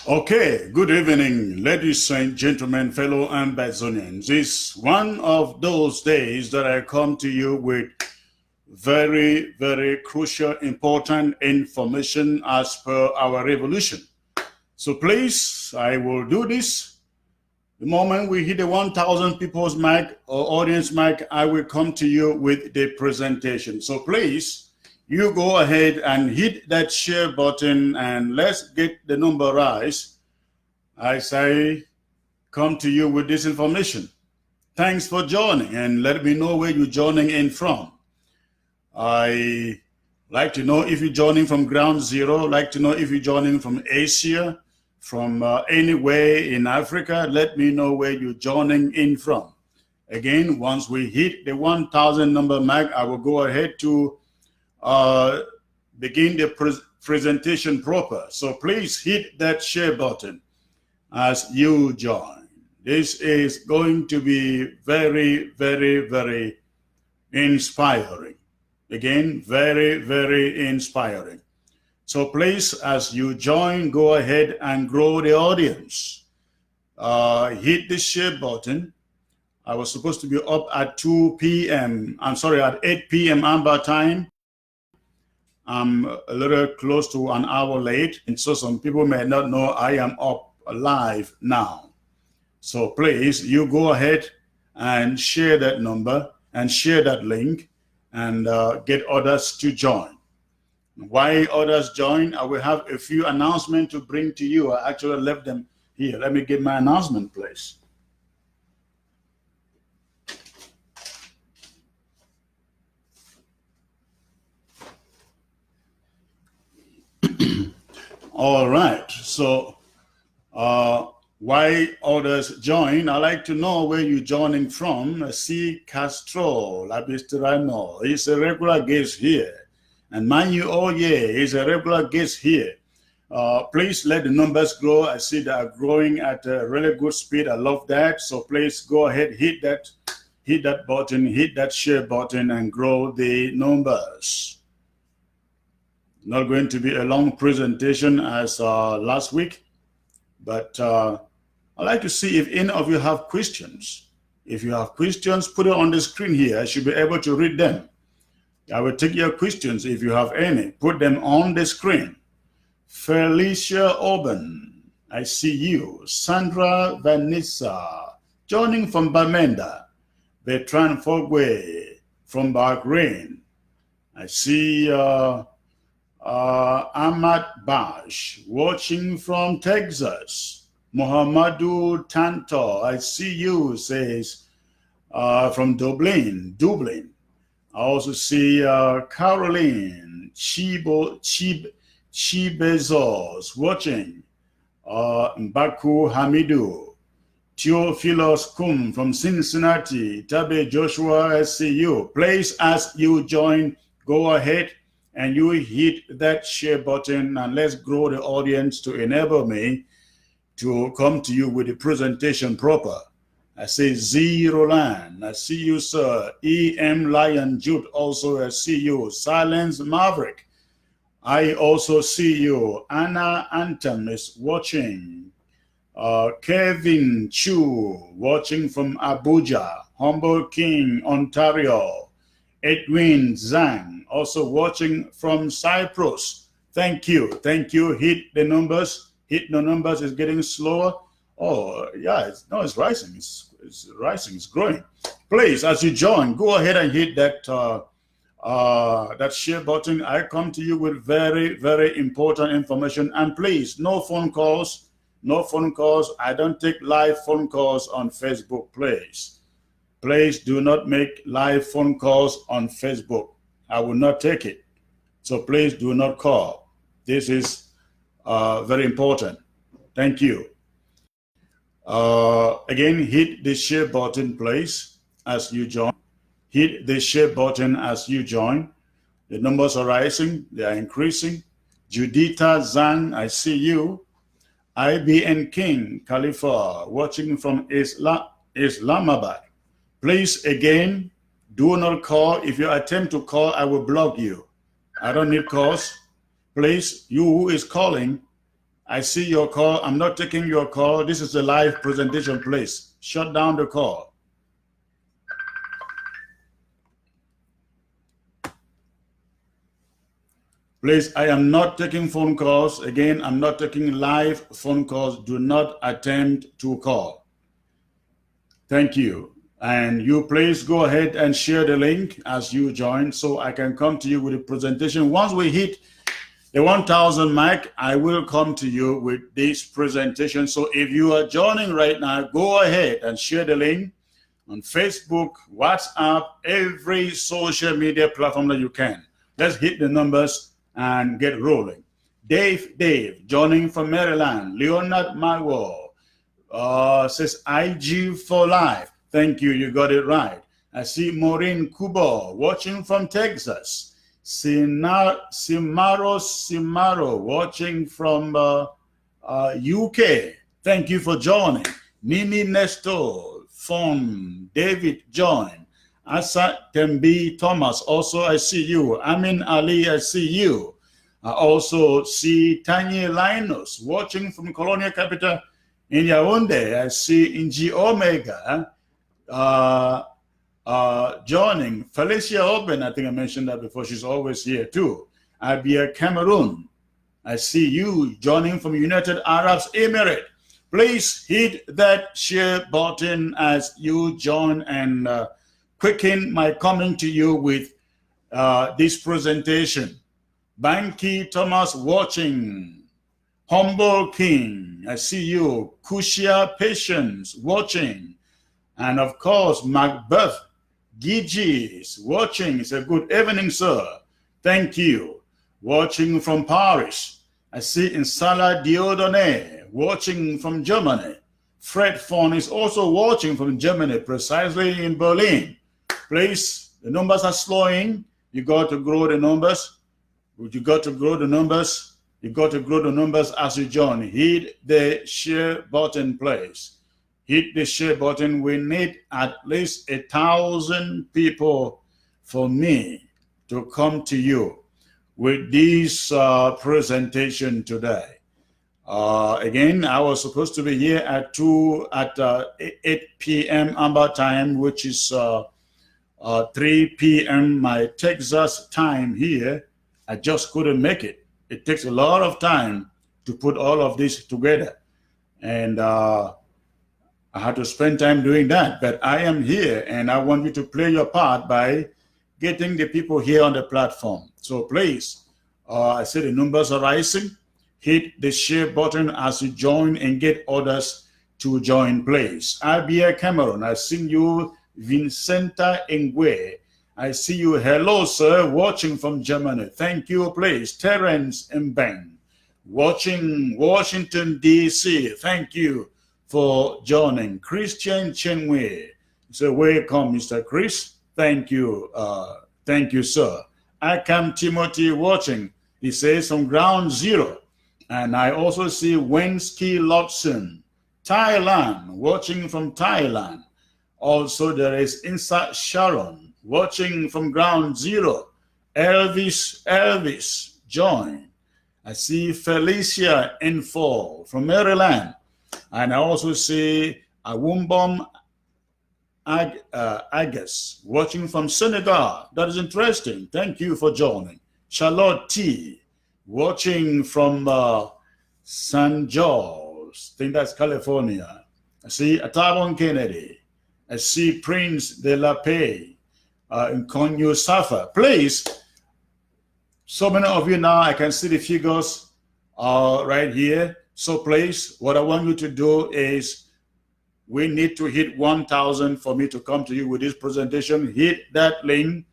Okay, good evening, ladies and gentlemen, fellow Ambazonians. It's one of those days that I come to you with very, very crucial, important information as per our revolution. So please, I will do this. The moment we hit the 1,000 people's mic or audience mic, I will come to you with the presentation. So please, you go ahead and hit that share button and let's get the number rise as I come to you with this information. Thanks for joining and let me know where you're joining in from. I like to know if you're joining from ground zero, like to know if you're joining from Asia, from anywhere in Africa. Let me know where you're joining in from. Again, once we hit the 1,000 number mark, I will go ahead to begin the presentation proper. So please hit that share button as you join. This is going to be very, very, very inspiring. Again, very, very inspiring. So please, as you join, go ahead and grow the audience. Hit the share button. I was supposed to be up at 2 p.m. I'm sorry, at 8 p.m. Amber time. I'm a little close to an hour late, and so some people may not know I am up live now. So please, you go ahead and share that number and share that link and get others to join. Why others join? I will have a few announcements to bring to you. I actually left them here. Let me get my announcement, please. All right, so why others join? I like to know where you're joining from. C. Castro, Labistrano, he's a regular guest here. And Manu, oh yeah, he's a regular guest here. Please let the numbers grow. I see they are growing at a really good speed. I love that. So please go ahead, hit that button, hit that share button and grow the numbers. Not going to be a long presentation as last week, but I'd like to see if any of you have questions. If you have questions, put it on the screen here. I should be able to read them. I will take your questions if you have any. Put them on the screen. Felicia Oben, I see you. Sandra Vanessa, joining from Bamenda. Bertrand Fogwe from Bahrain. I see Ahmad Bash, watching from Texas. Muhammadu Tanto, I see you, says from Dublin. I also see Caroline Chibezos watching. Mbaku Hamidu. Theophilos Kum from Cincinnati. Tabe Joshua, I see you. Please, as you join, go ahead and you hit that share button and let's grow the audience to enable me to come to you with the presentation proper. I say Z Roland, I see you, sir. E.M. Lion Jude, also I see you. Silence Maverick, I also see you. Anna Anthem is watching. Kevin Chu, watching from Abuja. Humble King, Ontario. Edwin Zhang, also watching from Cyprus. Thank you. Hit the numbers. Hit the numbers. Is getting slower. Oh yeah, it's rising. It's rising. It's growing. Please, as you join, go ahead and hit that that share button. I come to you with very, very important information. And please, no phone calls. No phone calls. I don't take live phone calls on Facebook. Please do not make live phone calls on Facebook. I will not take it. So please do not call. This is very important. Thank you. Again, hit the share button, please, as you join. Hit the share button as you join. The numbers are rising. They are increasing. Judita Zhang, I see you. IBN King, Khalifa, watching from Islamabad. Please, again, do not call. If you attempt to call, I will block you. I don't need calls. Please, you who is calling, I see your call. I'm not taking your call. This is a live presentation, please. Shut down the call. Please, I am not taking phone calls. Again, I'm not taking live phone calls. Do not attempt to call. Thank you. And you please go ahead and share the link as you join so I can come to you with a presentation. Once we hit the 1,000 mark, I will come to you with this presentation. So if you are joining right now, go ahead and share the link on Facebook, WhatsApp, every social media platform that you can. Let's hit the numbers and get rolling. Dave, joining from Maryland. Leonard Manuel says IG for life. Thank you, you got it right. I see Maureen Kubo watching from Texas. Simaro watching from UK. Thank you for joining. Mimi Nesto from David join. Asa Tembi Thomas, also I see you. Amin Ali, I see you. I also see Tanya Linus watching from Colonial Capital in Yaoundé. I see Inji Omega joining. Felicia Oben, I think I mentioned that before. She's always here too. Abia Cameroon. I see you joining from United Arab Emirates. Please hit that share button as you join and quicken my coming to you with this presentation. Banky Thomas watching. Humble King, I see you. Kushia Patience watching. And of course, Macbeth Gigi watching. It's a good evening, sir. Thank you. Watching from Paris. I see Insala Diodone watching from Germany. Fred Fon is also watching from Germany, precisely in Berlin. Please, the numbers are slowing. You got to grow the numbers. You got to grow the numbers. You got to grow the numbers as you join. Hit the share button, please. Hit the share button. We need at least 1,000 people for me to come to you with this presentation today. Again, I was supposed to be here at 8 p.m. Amber time, which is 3 p.m. my Texas time here. I just couldn't make it. It takes a lot of time to put all of this together. And I had to spend time doing that. But I am here, and I want you to play your part by getting the people here on the platform. So please, I see the numbers are rising. Hit the share button as you join and get others to join, please. Abia Cameroon, I see you. Vincenta Ngwe, I see you. Hello, sir, watching from Germany. Thank you, please. Terence Mbeng, watching Washington, D.C. Thank you for joining. Christian Chenwe, so welcome, Mr. Chris. Thank you, sir. Akam Timothy watching. He says from Ground Zero. And I also see Wensky Lotson, Thailand, watching from Thailand. Also, there is Insa Sharon, watching from Ground Zero. Elvis, join. I see Felicia Info from Maryland. And I also see Awumbom Agus, watching from Senegal. That is interesting. Thank you for joining. Charlotte T, watching from San George. I think that's California. I see Atabon Kennedy. I see Prince de la Paix in Konyo Safa. Please, so many of you now, I can see the figures right here. So please, what I want you to do is we need to hit 1,000 for me to come to you with this presentation. Hit that link,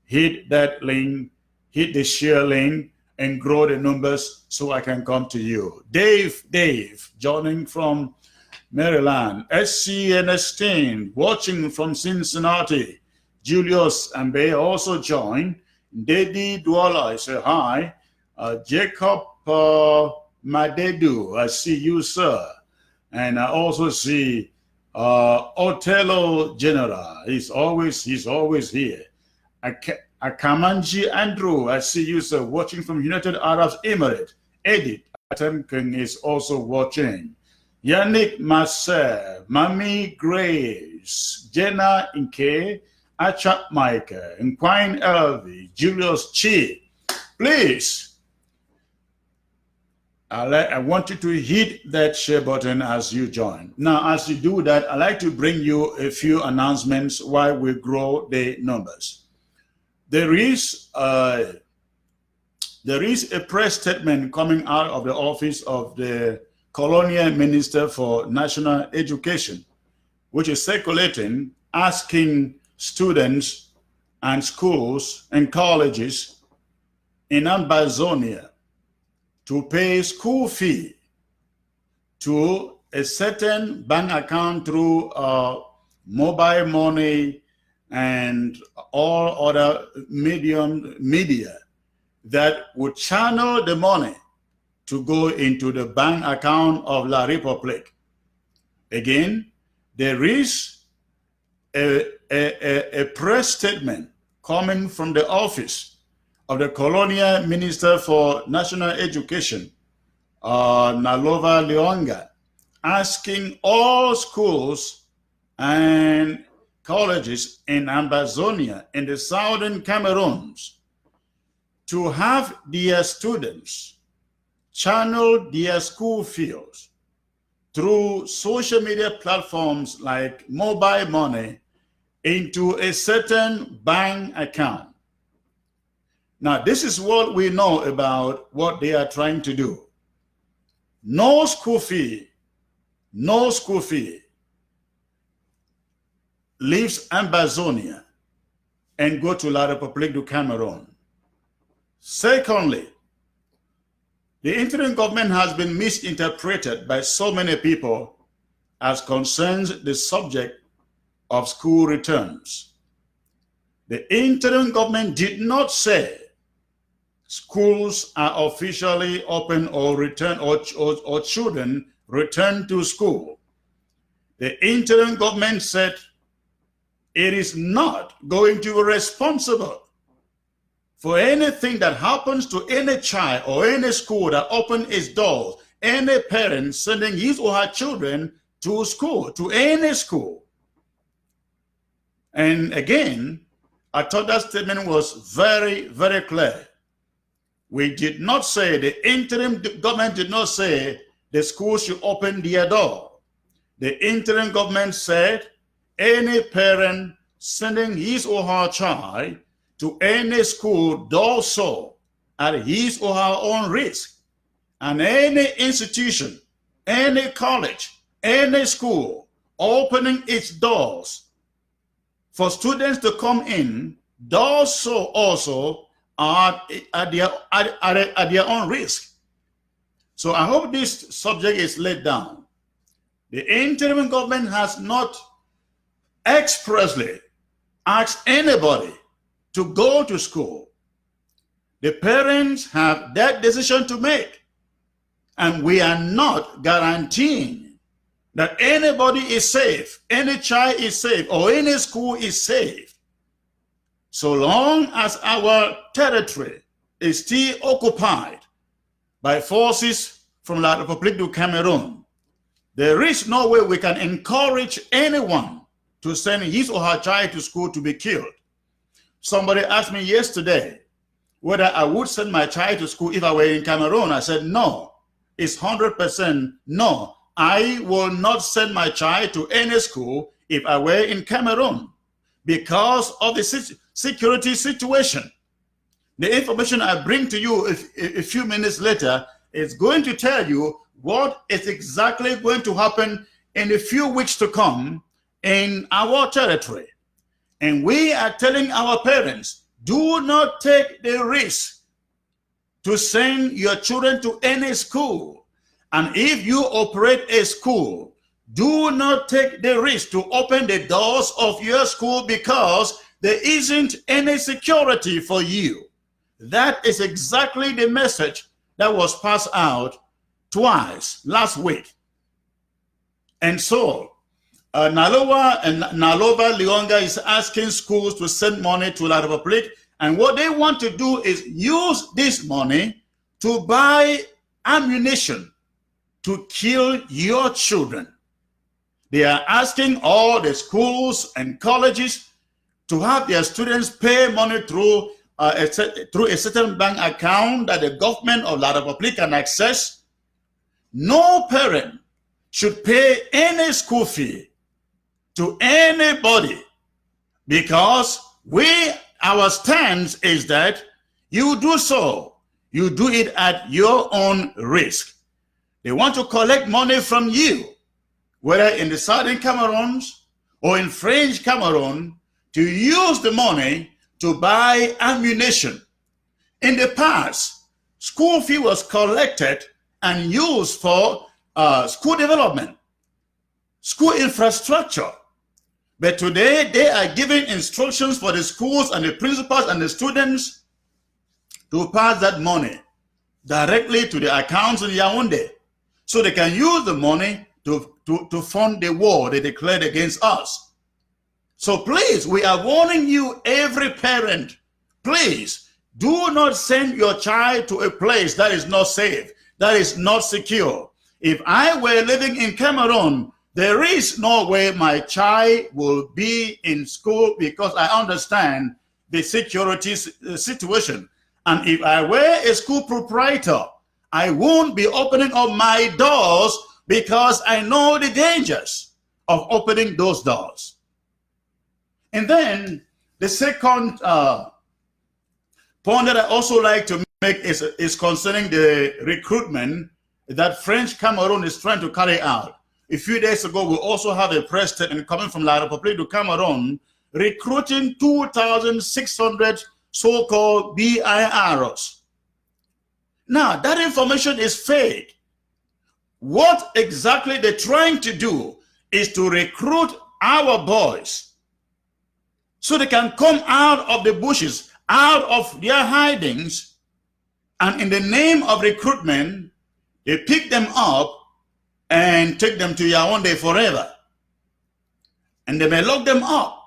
hit the share link, and grow the numbers so I can come to you. Dave, joining from Maryland. SC Ernestine, watching from Cincinnati. Julius Ambe also joined. Dedi Dwala, I say hi. Jacob Madedu, I see you, sir. And I also see Otello General. He's always here. Akamanji Andrew, I see you, sir, watching from United Arab Emirates. Edith, King is also watching. Yannick Marcel, Mami Grace, Jenna Inke, Achap Micah, Nquine Elvi, Julius Chi. Please, I want you to hit that share button as you join. Now, as you do that, I'd like to bring you a few announcements while we grow the numbers. There is a press statement coming out of the office of the Colonial Minister for National Education, which is circulating, asking students and schools and colleges in Ambazonia to pay school fee to a certain bank account through mobile money and all other media that would channel the money to go into the bank account of La Republique. Again, there is a press statement coming from the office of the Colonial Minister for National Education, Nalova Leonga, asking all schools and colleges in Ambazonia, in the southern Cameroons, to have their students channel their school fees through social media platforms like mobile money into a certain bank account. Now, this is what we know about what they are trying to do. No school fee leaves Ambazonia and go to La Republique du Cameroon. Secondly, the interim government has been misinterpreted by so many people as concerns the subject of school returns. The interim government did not say schools are officially open or return or children return to school. The interim government said it is not going to be responsible for anything that happens to any child or any school that opens its doors, any parent sending his or her children to school, to any school. And again, I thought that statement was very, very clear. We did not say, the interim government did not say the school should open their door. The interim government said any parent sending his or her child to any school does so at his or her own risk. And any institution, any college, any school opening its doors for students to come in does so also at their own risk. So I hope this subject is laid down. The interim government has not expressly asked anybody to go to school. The parents have that decision to make, and we are not guaranteeing that anybody is safe, any child is safe, or any school is safe, so long as our territory is still occupied by forces from La Republique du Cameroon. There is no way we can encourage anyone to send his or her child to school to be killed. Somebody asked me yesterday whether I would send my child to school if I were in Cameroon. I said, no, it's 100% no. I will not send my child to any school if I were in Cameroon because of the security situation. The information I bring to you a few minutes later is going to tell you what is exactly going to happen in a few weeks to come in our territory. And we are telling our parents, do not take the risk to send your children to any school. And if you operate a school, do not take the risk to open the doors of your school because there isn't any security for you. That is exactly the message that was passed out twice last week. And so, Nalova Leonga is asking schools to send money to La Republique, and what they want to do is use this money to buy ammunition to kill your children. They are asking all the schools and colleges to have their students pay money through a certain bank account that the government of La Republique can access. No parent should pay any school fee to anybody, because our stance is that you do so, you do it at your own risk. They want to collect money from you, whether in the southern Cameroons or in French Cameroon, to use the money to buy ammunition. In the past, school fee was collected and used for school development, school infrastructure. But today, they are giving instructions for the schools and the principals and the students to pass that money directly to the accounts in Yaoundé, so they can use the money to fund the war they declared against us. So please, we are warning you, every parent, please do not send your child to a place that is not safe, that is not secure. If I were living in Cameroon, there is no way my child will be in school, because I understand the security situation. And if I were a school proprietor, I won't be opening up my doors, because I know the dangers of opening those doors. And then the second point that I also like to make is concerning the recruitment that French Cameroon is trying to carry out. A few days ago, we also have a press statement coming from La République du Cameroon recruiting 2,600 so-called BIRs. Now, that information is fake. What exactly they're trying to do is to recruit our boys so they can come out of the bushes, out of their hidings, and in the name of recruitment, they pick them up and take them to Yaoundé forever. And they may lock them up.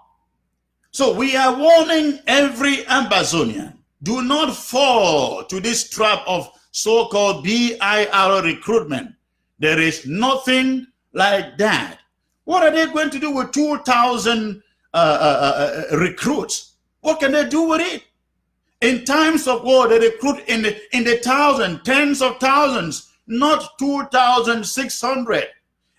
So we are warning every Ambazonian, do not fall to this trap of so-called BIR recruitment. There is nothing like that. What are they going to do with 2,000 recruits? What can they do with it? In times of war, they recruit in the thousands, tens of thousands, not 2,600.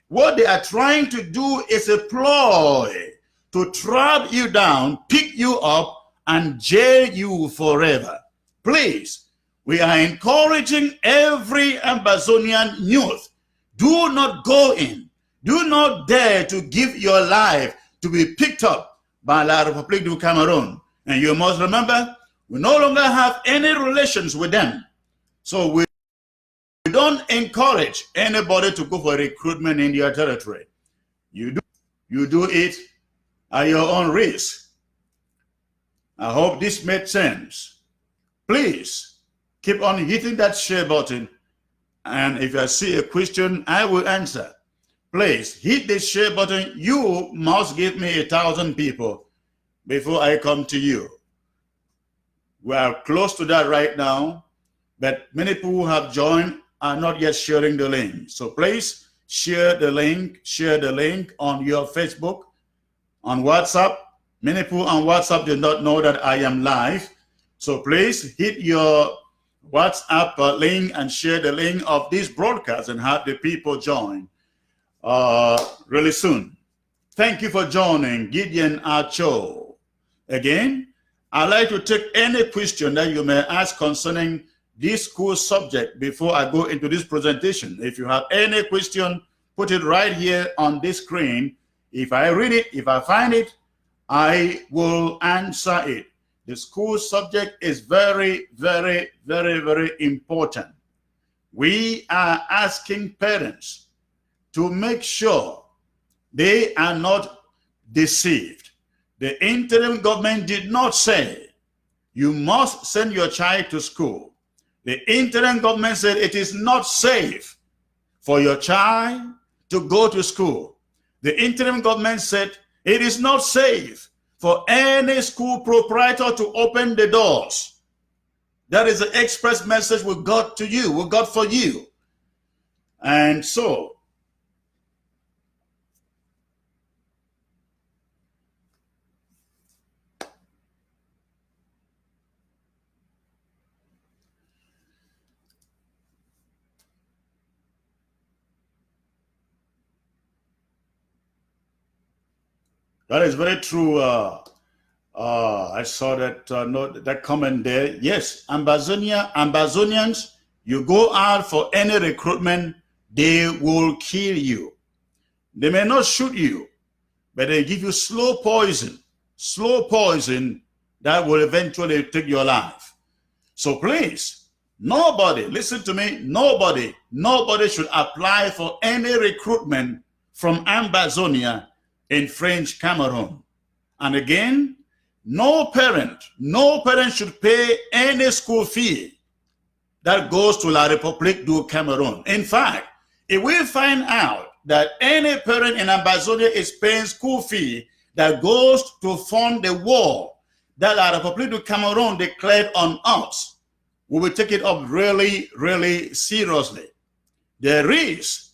What they are trying to do is a ploy to trap you down, pick you up, and jail you forever. Please, we are encouraging every Ambazonian youth, do not go in. Do not dare to give your life to be picked up by La République du Cameroon. And you must remember, we no longer have any relations with them. So we don't encourage anybody to go for recruitment in your territory. You do it at your own risk. I hope this made sense. Please keep on hitting that share button. And if I see a question, I will answer. Please hit the share button. You must give me 1,000 people before I come to you. We are close to that right now, but many people who have joined are not yet sharing the link. So please share the link on your Facebook, on WhatsApp. Many people on WhatsApp do not know that I am live. So please hit your WhatsApp link and share the link of this broadcast and have the people join really soon. Thank you for joining Gideon Acho. Again, I'd like to take any question that you may ask concerning this cool subject before I go into this presentation. If you have any question, put it right here on this screen. If I read it, if I find it, I will answer it. The school subject is very, very, very, very important. We are asking parents to make sure they are not deceived. The interim government did not say you must send your child to school. The interim government said it is not safe for your child to go to school. The interim government said it is not safe for any school proprietor to open the doors. That is the express message we got to you, we got for you. And so, that is very true. I saw that note, that comment there. Yes, Ambazonians, you go out for any recruitment, they will kill you. They may not shoot you, but they give you slow poison that will eventually take your life. So please, nobody, listen to me, nobody should apply for any recruitment from Ambazonia in French Cameroon. And again, no parent should pay any school fee that goes to La République du Cameroon. In fact, if we find out that any parent in Ambazonia is paying school fee that goes to fund the war that La République du Cameroon declared on us, we will take it up really, really seriously. There is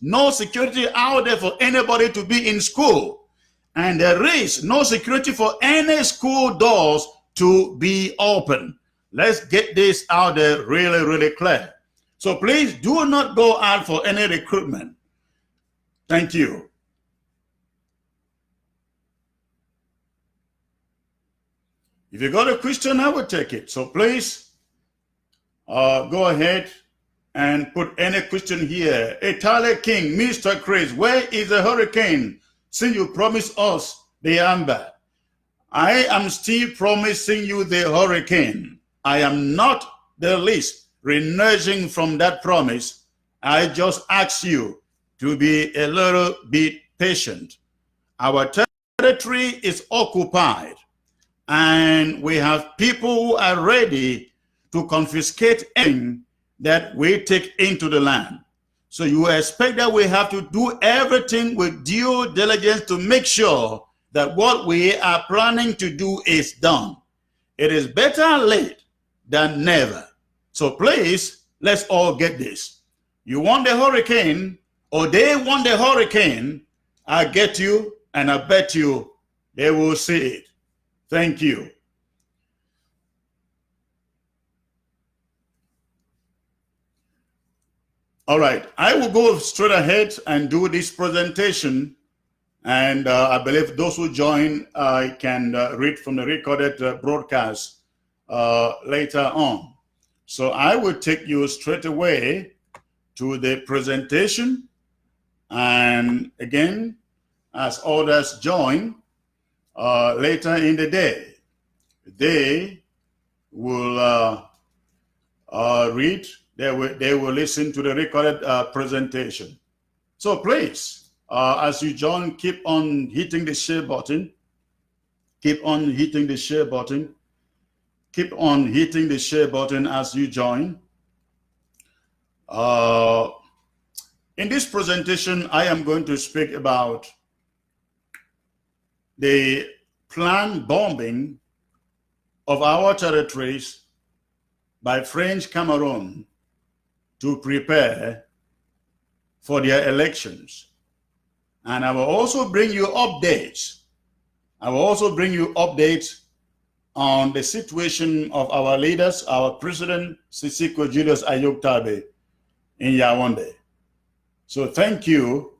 no security out there for anybody to be in school. And there is no security for any school doors to be open. Let's get this out there really, really clear. So please do not go out for any recruitment. Thank you. If you got a question, I will take it. So please go ahead and put any question here. Italian King, Mr. Chris, where is the hurricane? Since you promised us the amber, I am still promising you the hurricane. I am not the least reneging from that promise. I just ask you to be a little bit patient. Our territory is occupied, and we have people who are ready to confiscate anything that we take into the land. So you expect that we have to do everything with due diligence to make sure that what we are planning to do is done. It is better late than never. So please, let's all get this. You want the hurricane, or they want the hurricane, I get you, and I bet you they will see it. Thank you. All right, I will go straight ahead and do this presentation, and I believe those who join can read from the recorded broadcast later on. So I will take you straight away to the presentation, and again, as others join later in the day, they will read. They will listen to the recorded presentation. So please, as you join, keep on hitting the share button. Keep on hitting the share button. Keep on hitting the share button as you join. In this presentation, I am going to speak about the planned bombing of our territories by French Cameroon to prepare for their elections. And I will also bring you updates. I will also bring you updates on the situation of our leaders, our President Sisiko Julius Ayok-Tabe in Yaoundé. So thank you,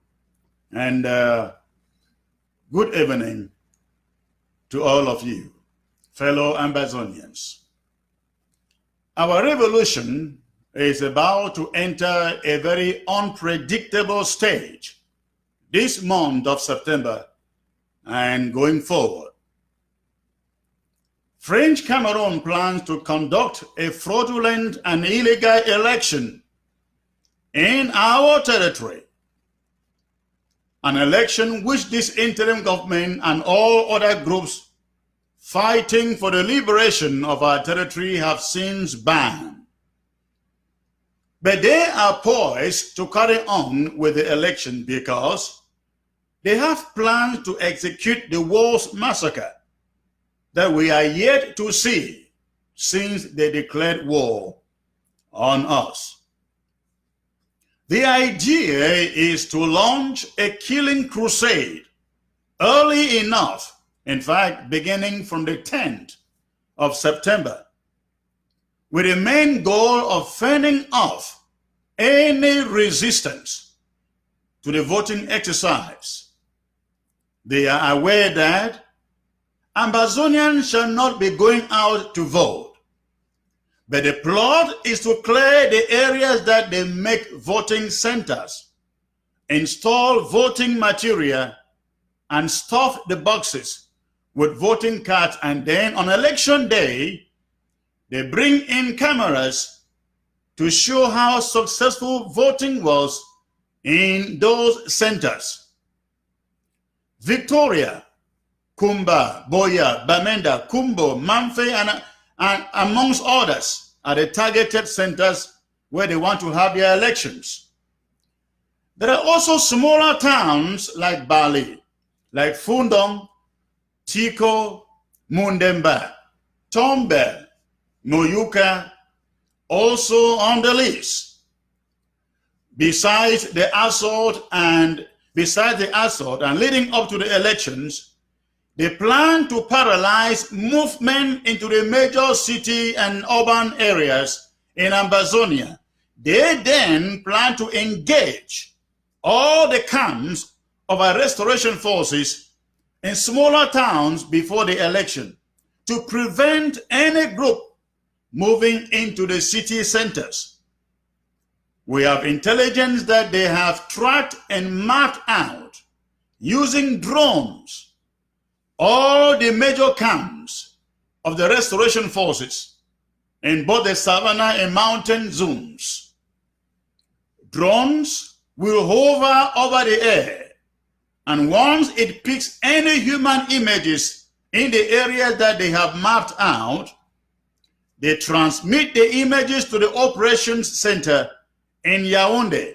and good evening to all of you, fellow Ambazonians. Our revolution is about to enter a very unpredictable stage this month of September and going forward. French Cameroon plans to conduct a fraudulent and illegal election in our territory, an election which this interim government and all other groups fighting for the liberation of our territory have since banned. But they are poised to carry on with the election because they have plans to execute the worst massacre that we are yet to see since they declared war on us. The idea is to launch a killing crusade early enough, in fact, beginning from the 10th of September, with the main goal of fending off any resistance to the voting exercise. They are aware that Ambazonians shall not be going out to vote, but the plot is to clear the areas that they make voting centers, install voting material, and stuff the boxes with voting cards, and then on election day, they bring in cameras to show how successful voting was in those centers. Victoria, Kumba, Boya, Bamenda, Kumbo, Mamfe, and amongst others are the targeted centers where they want to have their elections. There are also smaller towns like Bali, like Fundong, Tiko, Mundemba, Tombe, Moyuka, also on the list. Besides the assault and leading up to the elections, they plan to paralyze movement into the major city and urban areas in Ambazonia. They then plan to engage all the camps of our restoration forces in smaller towns before the election to prevent any group moving into the city centers. We have intelligence that they have tracked and mapped out using drones all the major camps of the restoration forces in both the savannah and mountain zones. Drones will hover over the air, and once it picks any human images in the areas that they have mapped out, they transmit the images to the operations center in Yaoundé,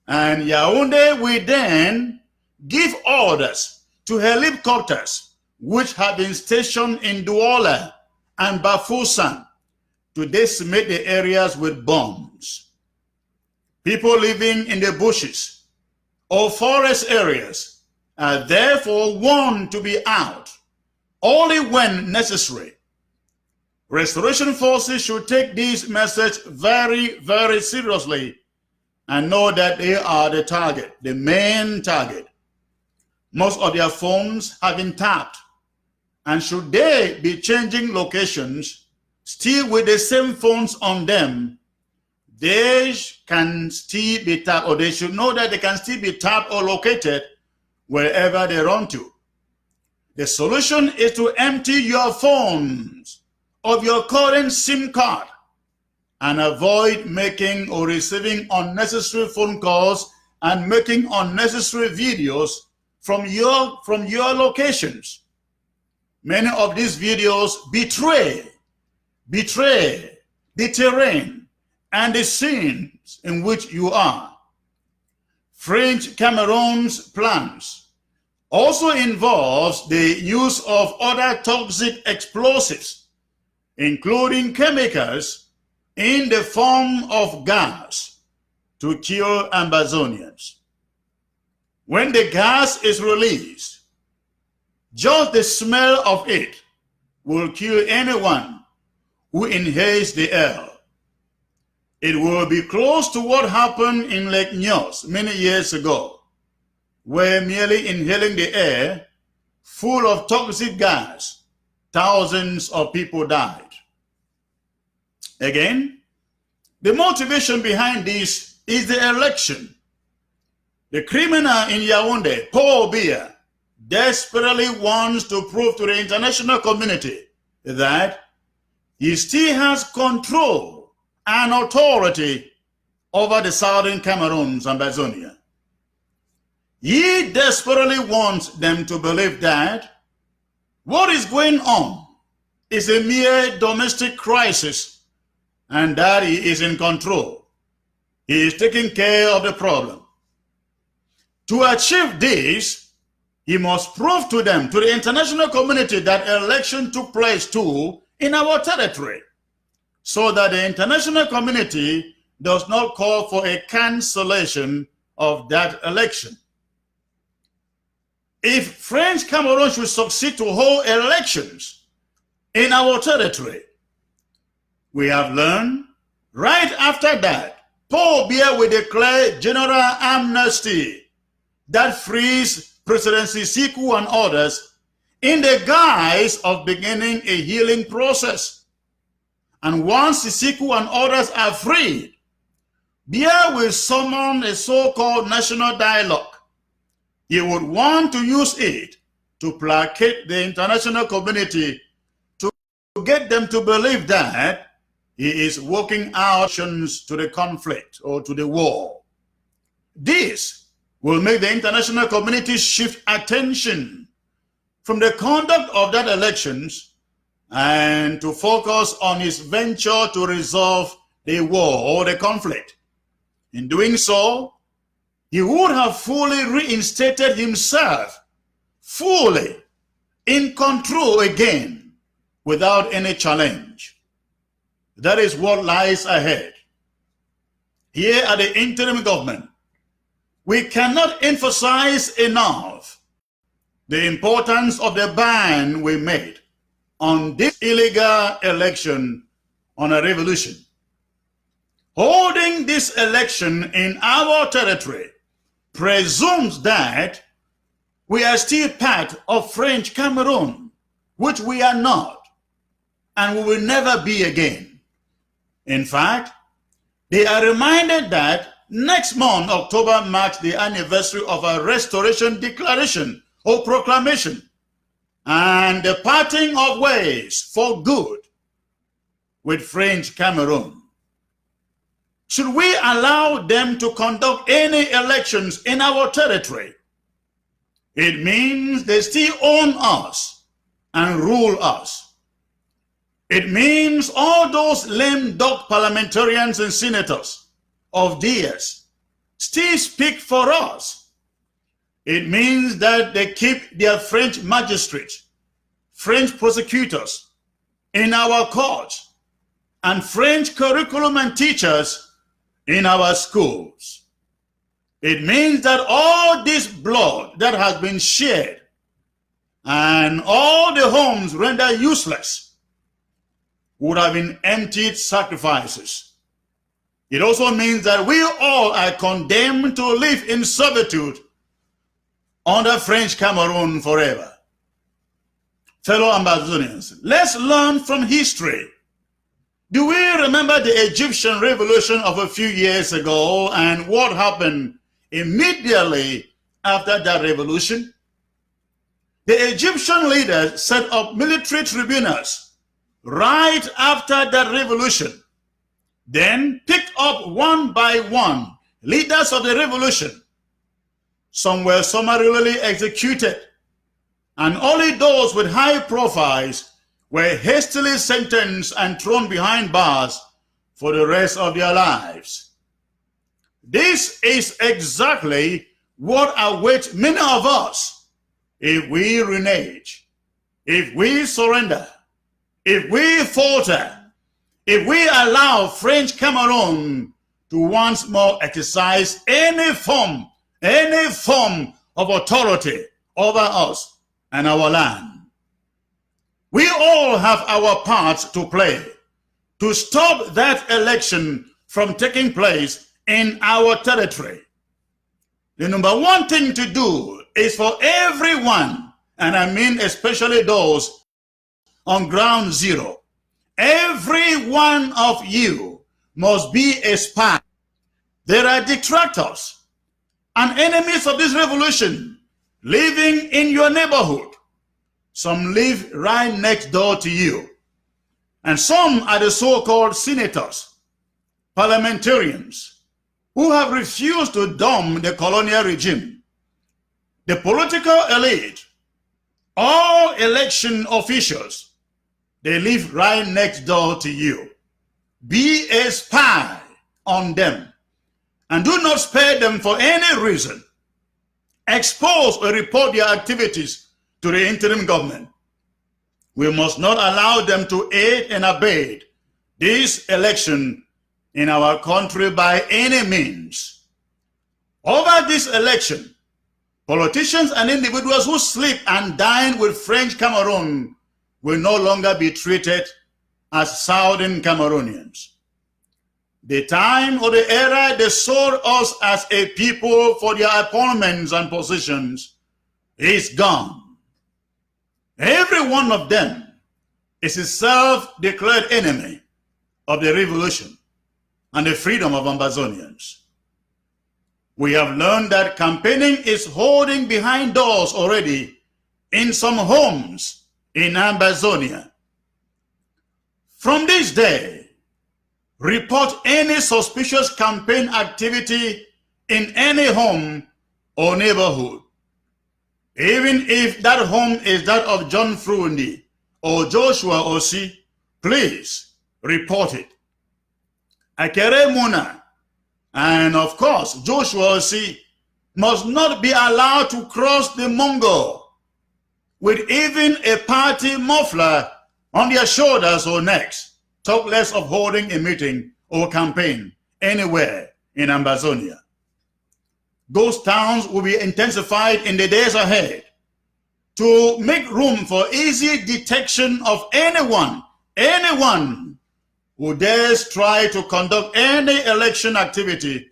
and Yaoundé will then give orders to helicopters which have been stationed in Douala and Bafoussam to decimate the areas with bombs. People living in the bushes or forest areas are therefore warned to be out only when necessary. Restoration forces should take this message very, very seriously and know that they are the target, the main target. Most of their phones have been tapped, and should they be changing locations, still with the same phones on them, they can still be tapped, or they should know that they can still be tapped or located wherever they run to. The solution is to empty your phones of your current SIM card and avoid making or receiving unnecessary phone calls and making unnecessary videos from your locations. Many of these videos betray the terrain and the scenes in which you are. French Cameroon's plans also involves the use of other toxic explosives, including chemicals in the form of gas, to kill Ambazonians. When the gas is released, just the smell of it will kill anyone who inhales the air. It will be close to what happened in Lake Nyos many years ago, where merely inhaling the air full of toxic gas, thousands of people died. Again, the motivation behind this is the election. The criminal in Yaoundé, Paul Biya, desperately wants to prove to the international community that he still has control and authority over the southern Cameroons and Ambazonia. He desperately wants them to believe that what is going on is a mere domestic crisis and that he is in control. He is taking care of the problem. To achieve this, he must prove to them, to the international community, that election took place too in our territory, so that the international community does not call for a cancellation of that election. If French Cameroon should succeed to hold elections in our territory, we have learned right after that, Paul Biya will declare general amnesty that frees President Sisiku and others in the guise of beginning a healing process. And once Sisiku and others are freed, Biya will summon a so-called national dialogue. He would want to use it to placate the international community, to get them to believe that he is working out solutions to the conflict or to the war. This will make the international community shift attention from the conduct of that elections and to focus on his venture to resolve the war or the conflict. In doing so, he would have fully reinstated himself, fully in control again, without any challenge. That is what lies ahead. Here at the interim government, we cannot emphasize enough the importance of the ban we made on this illegal election on a revolution. Holding this election in our territory presumes that we are still part of French Cameroon, which we are not, and we will never be again. In fact, they are reminded that next month, October, marks the anniversary of a restoration declaration or proclamation and the parting of ways for good with French Cameroon. Should we allow them to conduct any elections in our territory, it means they still own us and rule us. It means all those lame duck parliamentarians and senators of theirs still speak for us. It means that they keep their French magistrates, French prosecutors in our courts, and French curriculum and teachers in our schools. It means that all this blood that has been shed and all the homes rendered useless would have been emptied sacrifices. It also means that we all are condemned to live in servitude under French Cameroon forever. Fellow Ambazonians, let's learn from history. Do we remember the Egyptian revolution of a few years ago and what happened immediately after that revolution? The Egyptian leaders set up military tribunals right after that revolution, then picked up one by one leaders of the revolution. Some were summarily executed, and only those with high profiles were hastily sentenced and thrown behind bars for the rest of their lives. This is exactly what awaits many of us if we renege, if we surrender, if we falter, if we allow French Cameroon to once more exercise any form of authority over us and our land. We all have our parts to play to stop that election from taking place in our territory. The number one thing to do is for everyone, and I mean especially those on ground zero, every one of you must be a spy. There are detractors and enemies of this revolution living in your neighborhood. Some live right next door to you, and some are the so-called senators, parliamentarians, who have refused to dump the colonial regime. The political elite, all election officials, they live right next door to you. Be a spy on them, and do not spare them for any reason. Expose or report their activities to the interim government. We must not allow them to aid and abet this election in our country by any means. Over this election, politicians and individuals who sleep and dine with French Cameroon will no longer be treated as Southern Cameroonians. The time or the era they sold us as a people for their appointments and positions is gone. Every one of them is a self-declared enemy of the revolution and the freedom of Ambazonians. We have learned that campaigning is holding behind doors already in some homes in Ambazonia. From this day, report any suspicious campaign activity in any home or neighborhood. Even if that home is that of John Frundi or Joshua Osi, please report it. Akere Muna and of course Joshua Osi must not be allowed to cross the Mongo with even a party muffler on their shoulders or necks. Talk less of holding a meeting or campaign anywhere in Ambazonia. Those towns will be intensified in the days ahead to make room for easy detection of anyone who dares try to conduct any election activity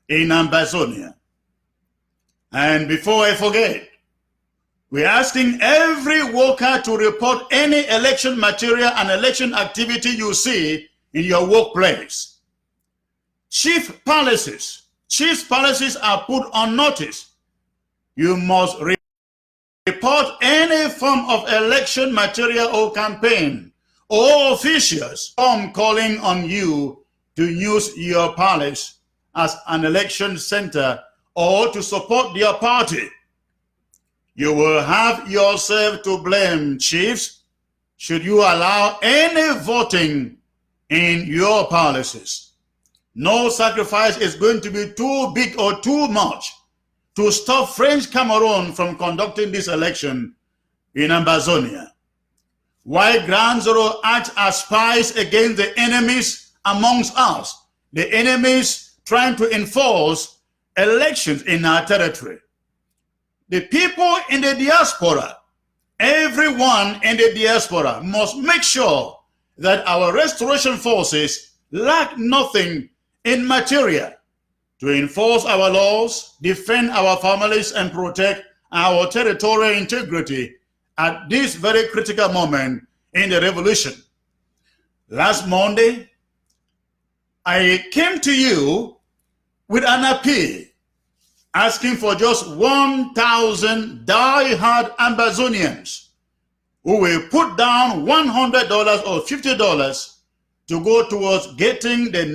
in Ambazonia. And before I forget, we're asking every worker to report any election material and election activity you see in your workplace. Chief palaces are put on notice. You must report any form of election material or campaign or officials calling on you to use your palace as an election center or to support their party. You will have yourself to blame, chiefs, should you allow any voting in your palaces. No sacrifice is going to be too big or too much to stop French Cameroon from conducting this election in Ambazonia. While Ground Zero acts as spies against the enemies amongst us, the enemies trying to enforce elections in our territory. The people in the diaspora, everyone in the diaspora must make sure that our restoration forces lack nothing in material to enforce our laws, defend our families, and protect our territorial integrity at this very critical moment in the revolution. Last Monday, I came to you with an appeal asking for just 1,000 die-hard Ambazonians who will put down $100 or $50 to go towards getting the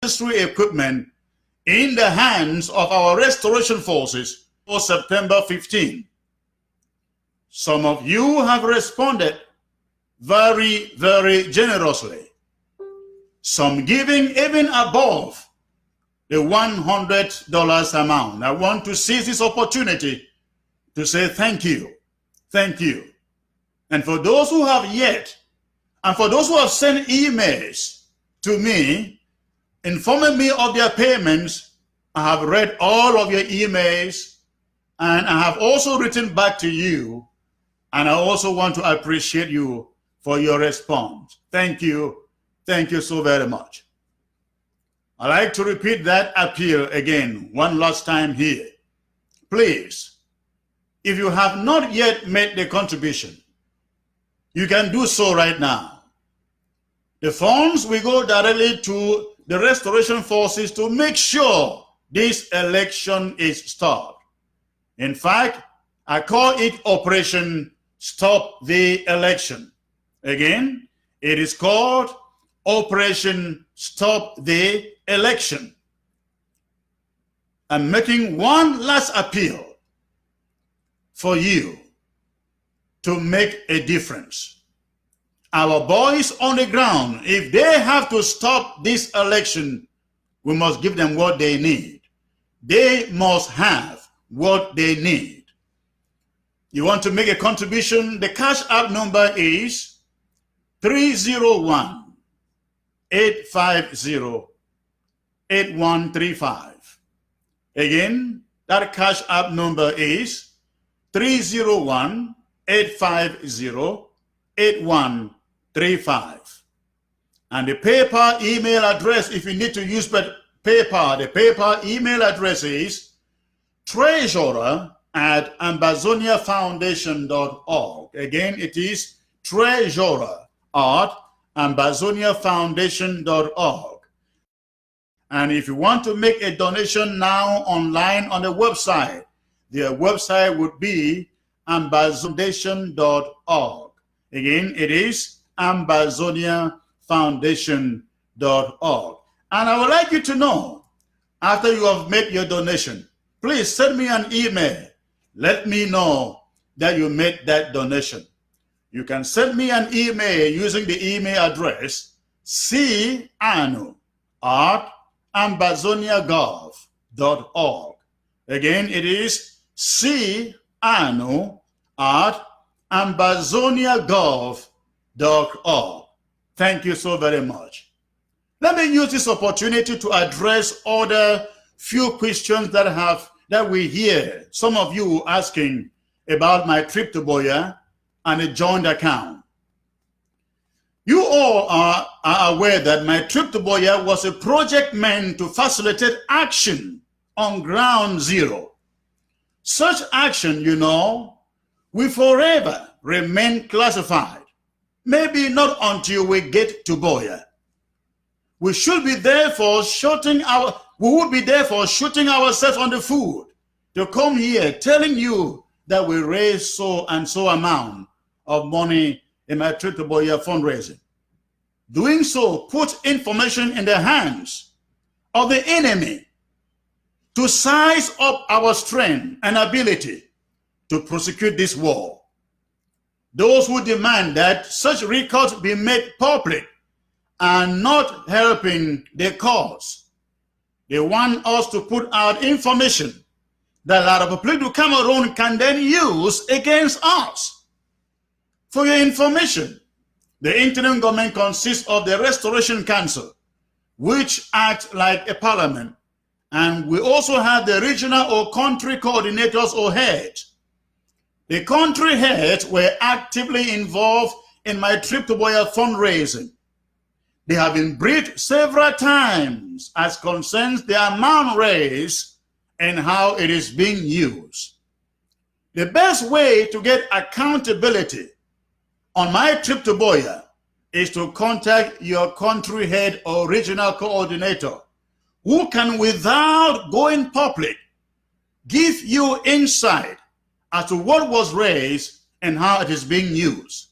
necessary equipment in the hands of our restoration forces for September 15. Some of you have responded very, very generously. Some giving even above the $100 amount. I want to seize this opportunity to say thank you. Thank you. And for those who have yet, and for those who have sent emails to me, informing me of their payments, I have read all of your emails, and I have also written back to you, and I also want to appreciate you for your response. Thank you. Thank you so very much. I'd like to repeat that appeal again, one last time here. Please, if you have not yet made the contribution, you can do so right now. The funds will go directly to the restoration forces to make sure this election is stopped. In fact, I call it Operation Stop the Election. Again, it is called Operation Stop the Election. I'm making one last appeal for you to make a difference. Our boys on the ground, if they have to stop this election, we must give them what they need. They must have what they need. You want to make a contribution? The cash app number is 301-850-8135. Again, that cash app number is 301-850-8135. And the PayPal email address, if you need to use PayPal, the PayPal email address is treasurer@ambazoniafoundation.org. Again, it is treasurer@ambazoniafoundation.org. And if you want to make a donation now online on the website, their website would be ambazoniafoundation.org. Again, it is ambazoniafoundation.org. And I would like you to know, after you have made your donation, please send me an email. Let me know that you made that donation. You can send me an email using the email address canu@ambazoniagov.org. Again, it is canu@ambazoniagov.org. Thank you so very much. Let me use this opportunity to address other few questions that we hear some of you asking about my trip to Boya and a joint account. You all are aware that my trip to Boya was a project meant to facilitate action on ground zero. Such action, will forever remain classified. Maybe not until we get to Boya. We would be therefore shooting ourselves on the foot to come here telling you that we raised so and so amount of money in my trip to Boya fundraising. Doing so puts information in the hands of the enemy to size up our strength and ability to prosecute this war. Those who demand that such records be made public are not helping the cause. They want us to put out information that La République du Cameroon can then use against us. For your information, the interim government consists of the Restoration Council, which acts like a parliament, and we also have the regional or country coordinators or heads. The country heads were actively involved in my trip to Boya fundraising. They have been briefed several times as concerns the amount raised and how it is being used. The best way to get accountability on my trip to Boya is to contact your country head or regional coordinator, who can, without going public, give you insight as to what was raised and how it is being used.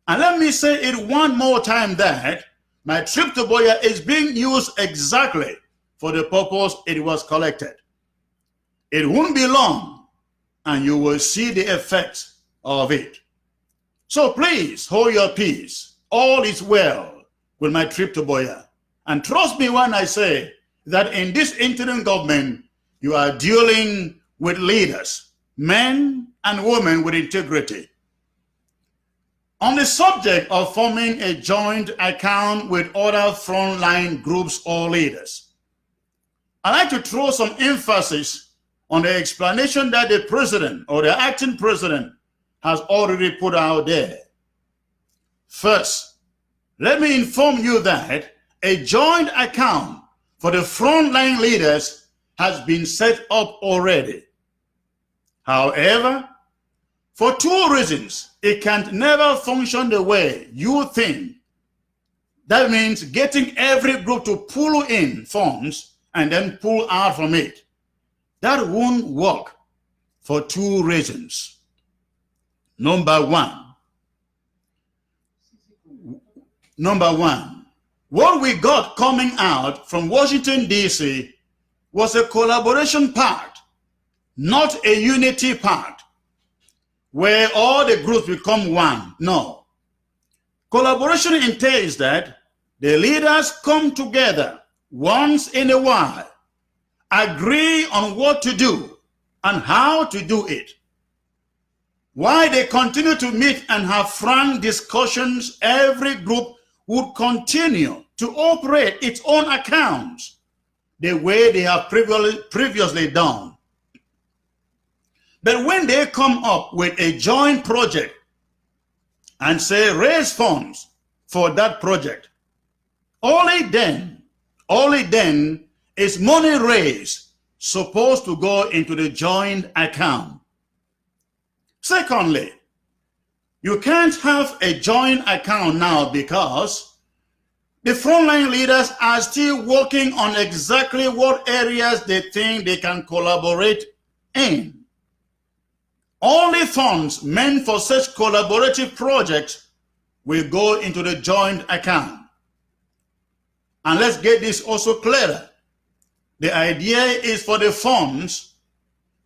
And let me say it one more time that my trip to Boya is being used exactly for the purpose it was collected. It won't be long and you will see the effects of it. So please hold your peace. All is well with my trip to Boya. And trust me when I say that in this interim government, you are dealing with leaders, men and women with integrity. On the subject of forming a joint account with other frontline groups or leaders, I'd like to throw some emphasis on the explanation that the president or the acting president has already put out there. First, let me inform you that a joint account for the frontline leaders has been set up already. However, for two reasons, it can never function the way you think. That means getting every group to pull in funds and then pull out from it. That won't work for two reasons. Number one, what we got coming out from Washington, D.C. was a collaboration pact, not a unity pact, where all the groups become one. No. Collaboration entails that the leaders come together once in a while, agree on what to do and how to do it. While they continue to meet and have frank discussions, every group would continue to operate its own accounts the way they have previously done. But when they come up with a joint project and say raise funds for that project, only then is money raised supposed to go into the joint account. Secondly, you can't have a joint account now because the frontline leaders are still working on exactly what areas they think they can collaborate in. Only funds meant for such collaborative projects will go into the joint account. And let's get this also clearer. The idea is for the funds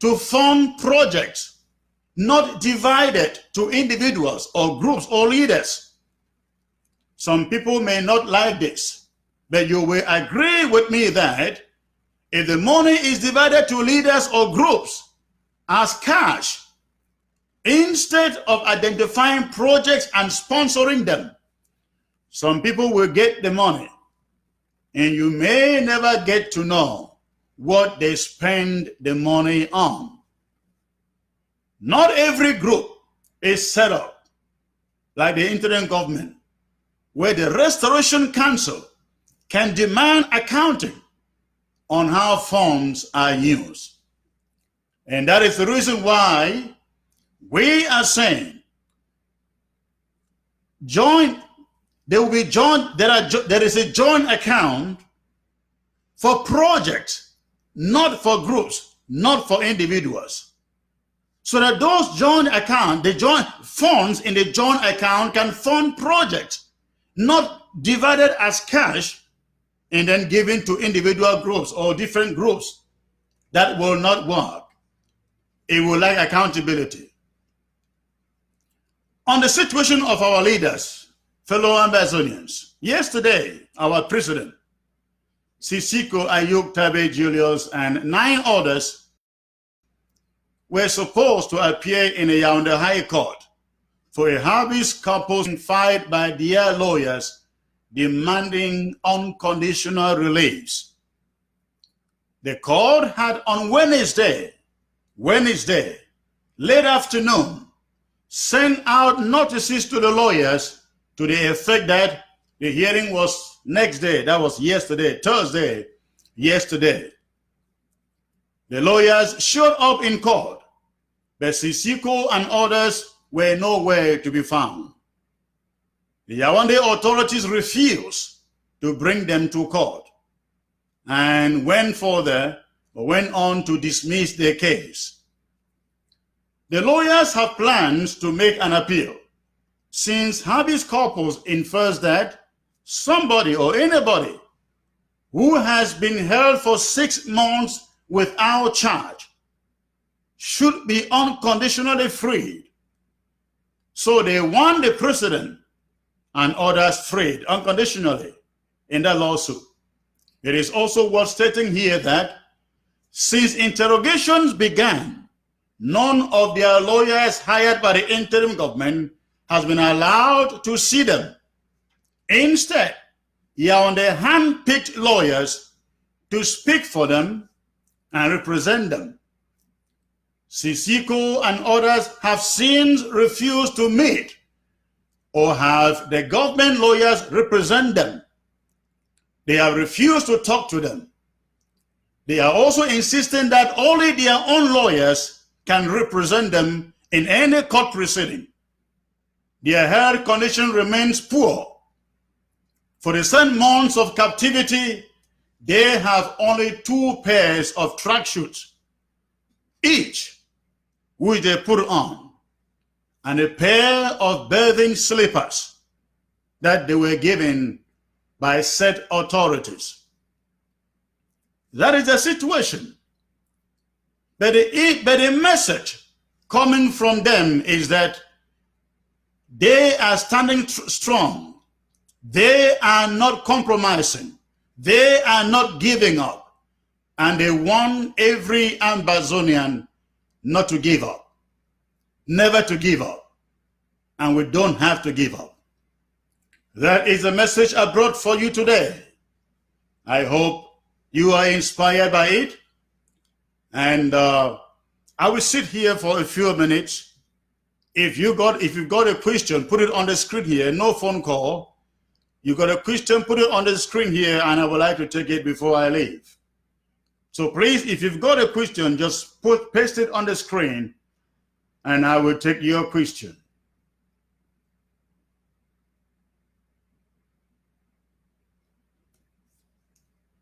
to fund projects, not divided to individuals or groups or leaders. Some people may not like this, but you will agree with me that if the money is divided to leaders or groups as cash, instead of identifying projects and sponsoring them, some people will get the money, and you may never get to know what they spend the money on. Not every group is set up like the interim government, where the Restoration Council can demand accounting on how funds are used. And that is the reason why we are saying there is a joint account for projects, not for groups, not for individuals. So that those joint account, the joint funds in the joint account can fund projects, not divided as cash and then given to individual groups or different groups. That will not work. It will lack accountability. On the situation of our leaders, fellow Ambazonians, yesterday, our president, Sisiko Ayuk Tabe Julius, and 9 others were supposed to appear in a Yaoundé High Court for a habeas corpus filed by their lawyers demanding unconditional release. The court had on Wednesday, late afternoon, sent out notices to the lawyers to the effect that the hearing was next day. That was yesterday, Thursday, yesterday. The lawyers showed up in court, but Sisiko and others were nowhere to be found. The Yaoundé authorities refused to bring them to court and went on to dismiss their case. The lawyers have plans to make an appeal, since habeas corpus infers that somebody or anybody who has been held for 6 months without charge should be unconditionally freed. So they want the president and others freed unconditionally in that lawsuit. It is also worth stating here that since interrogations began, none of their lawyers hired by the interim government has been allowed to see them. Instead, Yaoundé hand-picked lawyers to speak for them and represent them. Sisiko and others have since refused to meet or have the government lawyers represent them. They have refused to talk to them. They are also insisting that only their own lawyers can represent them in any court proceeding. Their health condition remains poor. For the 7 months of captivity, they have only 2 pairs of tracksuits each, which they put on, and a pair of bathing slippers that they were given by said authorities. That is the situation. But the message coming from them is that they are standing strong. They are not compromising. They are not giving up. And they want every Ambazonian not to give up. never to give up, and we don't have to give up. That is the message I brought for you today. I hope you are inspired by it, and I will sit here for a few minutes. If you've got a question, put it on the screen here. No phone call. You got a question, put it on the screen here, and I would like to take it before I leave. So please, if you've got a question, just paste it on the screen, and I will take your question.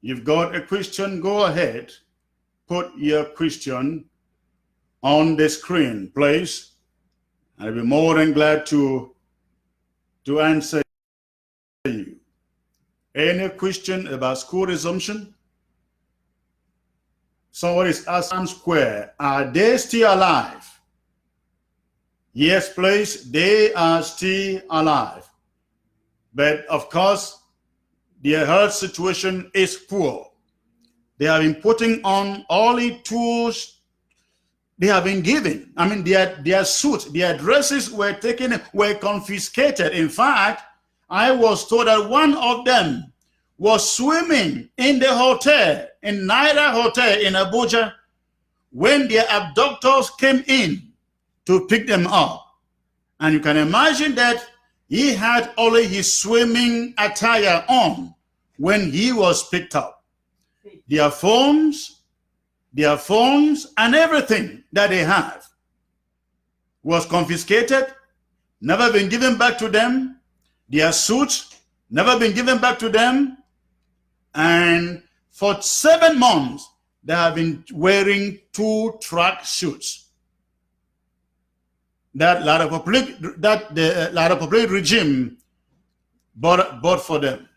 You've got a question, go ahead, put your question on the screen, please. I'll be more than glad to answer you. Any question about school resumption? Somebody's asking Square, are they still alive? Yes, please, they are still alive. But of course, their health situation is poor. They have been putting on all the tools they have been given. I mean, their suits, their dresses were confiscated. In fact, I was told that one of them was swimming in the hotel, in Naira Hotel in Abuja, when their abductors came in to pick them up. And you can imagine that he had only his swimming attire on when he was picked up. Their phones, and everything that they have was confiscated, never been given back to them. Their suits, never been given back to them. And for 7 months, they have been wearing 2 track suits. That the La Republic regime bought for them.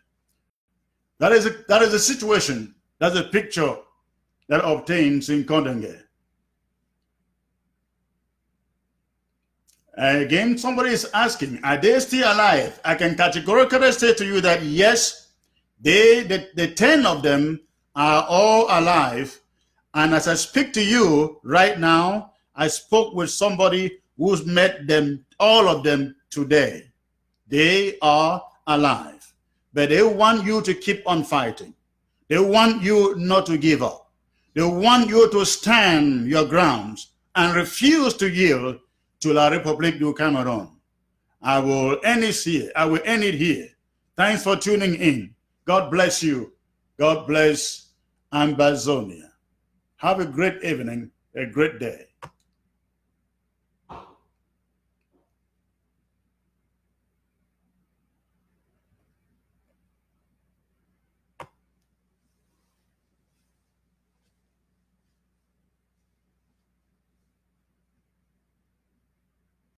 That is a situation. That's a picture that obtains in Kondenge. Again, somebody is asking, are they still alive? I can categorically say to you that yes, the 10 of them are all alive. And as I speak to you right now, I spoke with somebody who's met them, all of them today. They are alive, but they want you to keep on fighting. They want you not to give up. They want you to stand your grounds and refuse to yield to La République du Cameroon. I will end it here. I will end it here. Thanks for tuning in. God bless you. God bless Ambazonia. Have a great evening, a great day.